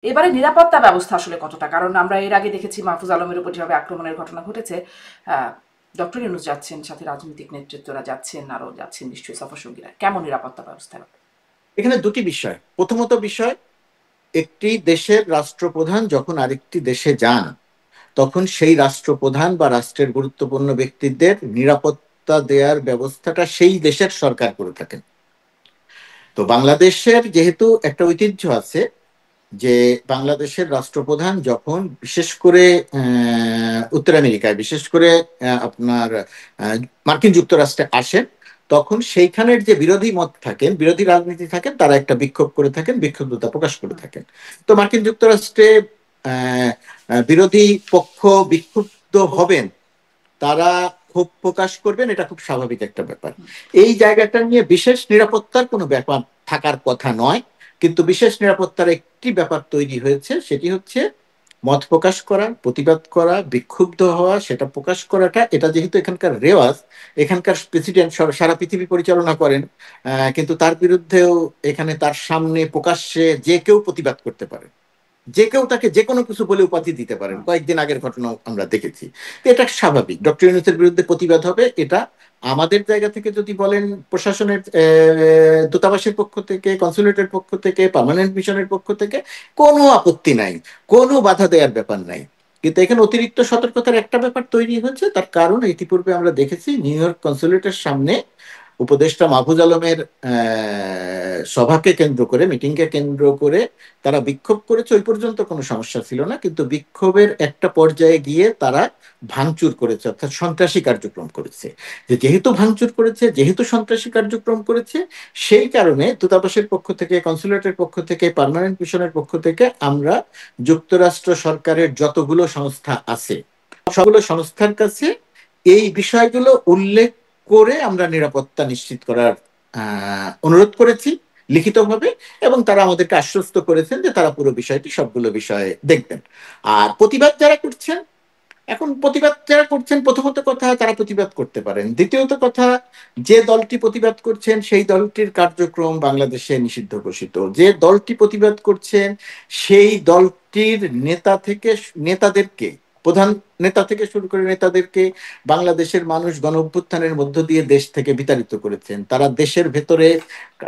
এবারে নিরাপত্তা ব্যবস্থা আসলে কতটা? কারণ আমরা এর আগে দেখেছি মাহফুজ আলমের উপর যেভাবে আক্রমণের ঘটনা ঘটেছে, ডক্টর ইউনূস যাচ্ছেন, সাথে রাজনৈতিক নেতৃত্বরা যাচ্ছেন, আরও যাচ্ছেন নিশ্চয়ই সফরসঙ্গীরা। কেমন নিরাপত্তা ব্যবস্থা? এখানে দুটি বিষয়। প্রথমত বিষয়, একটি দেশের রাষ্ট্রপ্রধান যখন আরেকটি দেশে যান, তখন সেই রাষ্ট্রপ্রধান বা রাষ্ট্রের গুরুত্বপূর্ণ ব্যক্তিদের নিরাপত্তা দেওয়ার ব্যবস্থাটা সেই দেশের সরকার করে থাকেন। তো বাংলাদেশের যেহেতু একটা ঐতিহ্য আছে যে বাংলাদেশের রাষ্ট্রপ্রধান যখন বিশেষ করে উত্তর আমেরিকায়, বিশেষ করে আপনার আহ, মার্কিন যুক্তরাষ্ট্রে আসেন, তখন সেইখানের যে বিরোধী মত থাকেন, বিরোধী রাজনীতি থাকেন, তারা একটা বিক্ষোভ করে থাকেন, বিক্ষুব্ধতা প্রকাশ করে থাকেন। তো মার্কিন যুক্তরাষ্ট্রে বিরোধী পক্ষ বিক্ষুব্ধ হবেন, তারা ক্ষোভ প্রকাশ করবেন, এটা খুব স্বাভাবিক একটা ব্যাপার। এই জায়গাটা নিয়ে বিশেষ নিরাপত্তার কোনো ব্যাপার থাকার কথা নয়, কিন্তু বিশেষ নিরাপত্তার একটি ব্যাপার তৈরি হয়েছে, সেটি হচ্ছে মত প্রকাশ করা, প্রতিবাদ করা, বিক্ষুব্ধ হওয়া, সেটা প্রকাশ করাটা, এটা যেহেতু এখানকার রেওয়াজ, এখানকার প্রেসিডেন্ট সারা পৃথিবী পরিচালনা করেন, কিন্তু তার বিরুদ্ধেও এখানে তার সামনে প্রকাশ্যে যে কেউ প্রতিবাদ করতে পারে, যে কেউ তাকে যে কোনো কিছু বলে উপাধি দিতে পারেন, কয়েকদিন আগের ঘটনা আমরা দেখেছি। তো এটা স্বাভাবিক, ডক্টর ইউনূসের বিরুদ্ধে প্রতিবাদ হবে, এটা আমাদের জায়গা থেকে যদি বলেন, প্রশাসনের দূতাবাসের পক্ষ থেকে, কনসুলেটের পক্ষ থেকে, পার্মানেন্ট মিশনের পক্ষ থেকে কোনো আপত্তি নাই, কোনো বাধা দেওয়ার ব্যাপার নাই। কিন্তু এখানে অতিরিক্ত সতর্কতার একটা ব্যাপার তৈরি হচ্ছে, তার কারণ ইতিপূর্বে আমরা দেখেছি নিউ ইয়র্ক কনসুলেটের সামনে উপদেষ্টা মাহফুজ আলমের সভাকে কেন্দ্র করে, মিটিংকে কেন্দ্র করে তারা বিক্ষোভ করেছে। ওই পর্যন্ত কোনো সমস্যা ছিল না, কিন্তু বিক্ষোভের একটা পর্যায়ে গিয়ে তারা ভাঙচুর করেছে, অর্থাৎ সন্ত্রাসী কার্যক্রম করেছে। যেহেতু ভাঙচুর করেছে, যেহেতু সন্ত্রাসী কার্যক্রম করেছে, সেই কারণে দূতাবাসের পক্ষ থেকে, কনসুলেটের পক্ষ থেকে, পার্মানেন্ট মিশনের পক্ষ থেকে আমরা যুক্তরাষ্ট্র সরকারের যতগুলো সংস্থা আছে, সবগুলো সংস্থার কাছে এই বিষয়গুলো উল্লেখ করে আমরা নিরাপত্তা নিশ্চিত করার অনুরোধ করেছি লিখিতভাবে, এবং তারা আমাদেরকে আশ্বস্ত করেছেন যে তারা পুরো বিষয়টি, সবগুলো বিষয়ে দেখবেন। আর প্রতিবাদ যারা করছেন, এখন প্রতিবাদ যারা করছেন, প্রথমত কথা, তারা প্রতিবাদ করতে পারেন। দ্বিতীয়ত কথা, যে দলটি প্রতিবাদ করছেন সেই দলটির কার্যক্রম বাংলাদেশে নিষিদ্ধ ঘোষিত। যে দলটি প্রতিবাদ করছেন সেই দলটির নেতা থেকে, নেতাদেরকে, প্রধান নেতা থেকে শুরু করে নেতাদেরকে বাংলাদেশের মানুষ গণ অভ্যুত্থানের মধ্য দিয়ে দেশ থেকে বিতাড়িত করেছেন। তারা দেশের ভেতরে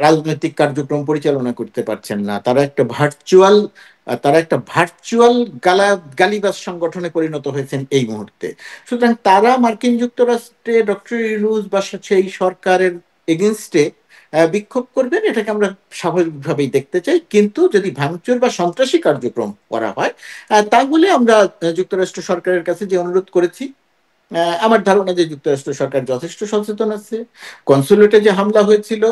রাজনৈতিক কার্যক্রম পরিচালনা করতে পারছেন না, তারা একটা ভার্চুয়াল গালিবাজ সংগঠনে পরিণত হয়েছেন এই মুহূর্তে। সুতরাং তারা মার্কিন যুক্তরাষ্ট্রে ডক্টর ইউনূস বা সেই সরকারের এগেনস্টে বিক্ষোভ করবেন, এটাকে আমরা স্বাভাবিকভাবেই দেখতে চাই। কিন্তু যদি ভাঙচুর বা সন্ত্রাসী কার্যক্রম করা হয়, তাহলে আমরা যুক্তরাষ্ট্র সরকারের কাছে যে অনুরোধ করেছি, আমার ধারণা যে যুক্তরাষ্ট্র সরকার যথেষ্ট সচেতন আছে। কনসুলেটে যে হামলা হয়েছিল,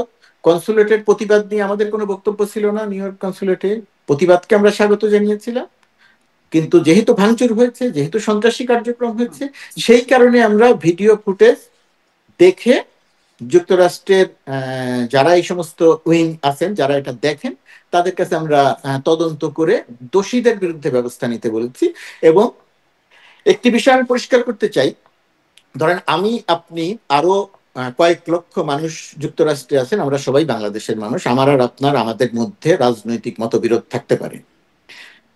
কনসুলেটের প্রতিবাদ নিয়ে আমাদের কোনো বক্তব্য ছিল না। নিউ ইয়র্ক কনসুলেটে প্রতিবাদকে আমরা স্বাগত জানিয়েছিলাম, কিন্তু যেহেতু ভাঙচুর হয়েছে, যেহেতু সন্ত্রাসী কার্যক্রম হয়েছে, সেই কারণে আমরা ভিডিও ফুটেজ দেখে যুক্তরাষ্ট্রের যারা এই সমস্ত উইং আছেন, যারা এটা দেখেন, তাদের কাছে আমরা তদন্ত করে দোষীদের বিরুদ্ধে ব্যবস্থা নিতে বলেছি। এবং একটি বিষয় আমি পরিষ্কার করতে চাই, ধরেন আমি, আপনি, আরো কয়েক লক্ষ মানুষ যুক্তরাষ্ট্রে আছেন, আমরা সবাই বাংলাদেশের মানুষ, আমার আর আপনার, আমাদের মধ্যে রাজনৈতিক মতবিরোধ থাকতে পারে,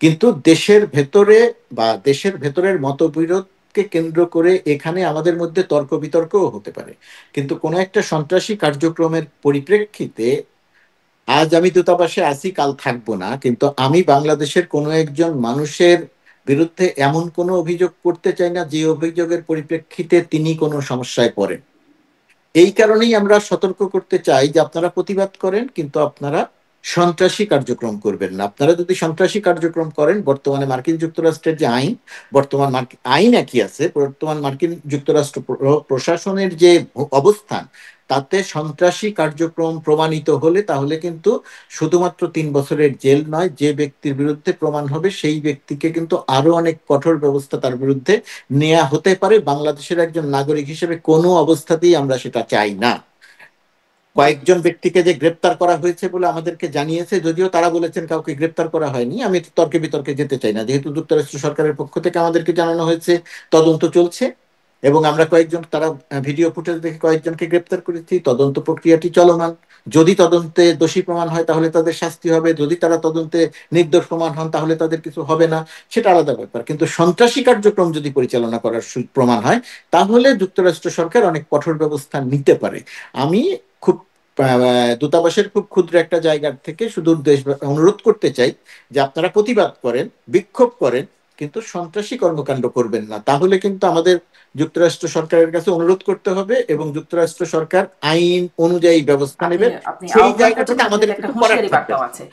কিন্তু দেশের ভেতরে বা দেশের ভেতরের মতবিরোধকে কেন্দ্র করে এখানে আমাদের মধ্যে তর্ক বিতর্কও হতে পারে। কিন্তু কোনো একটা সন্ত্রাসী কার্যক্রমের পরিপ্রেক্ষিতে আজ আমি দূতাবাসে আছি, কাল থাকবো না, কিন্তু আমি বাংলাদেশের কোনো একজন মানুষের বিরুদ্ধে এমন কোনো অভিযোগ করতে চাই না যে অভিযোগের পরিপ্রেক্ষিতে তিনি কোনো সমস্যায় পড়েন। এই কারণেই আমরা সতর্ক করতে চাই যে আপনারা প্রতিবাদ করেন, কিন্তু আপনারা সন্ত্রাসী কার্যক্রম করবেন না। আপনারা যদি সন্ত্রাসী কার্যক্রম করেন, বর্তমানে মার্কিন যুক্তরাষ্ট্রের যে আইন, বর্তমান আইন একই আছে, বর্তমান মার্কিন যুক্তরাষ্ট্র প্রশাসনের যে অবস্থান, তাতে সন্ত্রাসী কার্যক্রম প্রমাণিত হলে তাহলে কিন্তু শুধুমাত্র 3 বছরের জেল নয়, যে ব্যক্তির বিরুদ্ধে প্রমাণ হবে সেই ব্যক্তিকে কিন্তু আরো অনেক কঠোর ব্যবস্থা তার বিরুদ্ধে নেওয়া হতে পারে। বাংলাদেশের একজন নাগরিক হিসেবে কোনো অবস্থাতেই আমরা সেটা চাই না। কয়েকজন ব্যক্তিকে যে গ্রেপ্তার করা হয়েছে বলে আমাদেরকে জানিয়েছে, যদিও তারা বলেছেন কাউকে গ্রেপ্তার করা হয়নি, আমি তর্কে বিতর্কে যেতে চাই না। যেহেতু যুক্তরাষ্ট্র সরকারের পক্ষ থেকে আমাদেরকে জানানো হয়েছে তদন্ত চলছে, এবং আমরা কয়েকজন, তারা ভিডিও ফুটেজ দেখে কয়েকজনকে গ্রেপ্তার করেছি, তদন্ত প্রক্রিয়াটি চলমান। যদি তদন্তে দোষী প্রমাণ হয় তাহলে তাদের শাস্তি হবে, যদি তারা তদন্তে নির্দোষ প্রমাণ হন তাহলে তাদের কিছু হবে না, সেটা আলাদা ব্যাপার। কিন্তু সন্ত্রাসী কার্যক্রম যদি পরিচালনা করার প্রমাণ হয় তাহলে যুক্তরাষ্ট্র সরকার অনেক কঠোর ব্যবস্থা নিতে পারে। আমি খুব দূতাবাসের খুব ক্ষুদ্র একটা জায়গার থেকে সুদূর দেশ অনুরোধ করতে চাই যে আপনারা প্রতিবাদ করেন, বিক্ষোভ করেন, কিন্তু সন্ত্রাসী কর্মকাণ্ড করবেন না। তাহলে কিন্তু আমাদের যুক্তরাষ্ট্র সরকারের কাছে অনুরোধ করতে হবে এবং যুক্তরাষ্ট্র সরকার আইন অনুযায়ী ব্যবস্থা আপনি নেবেন। আপনি সেই আহ্বান জায়গা করছেন, থেকে সাথে আমাদের একটা কিছু করার হুঁশিয়ারি থাকবে বার্তাও না। আছে।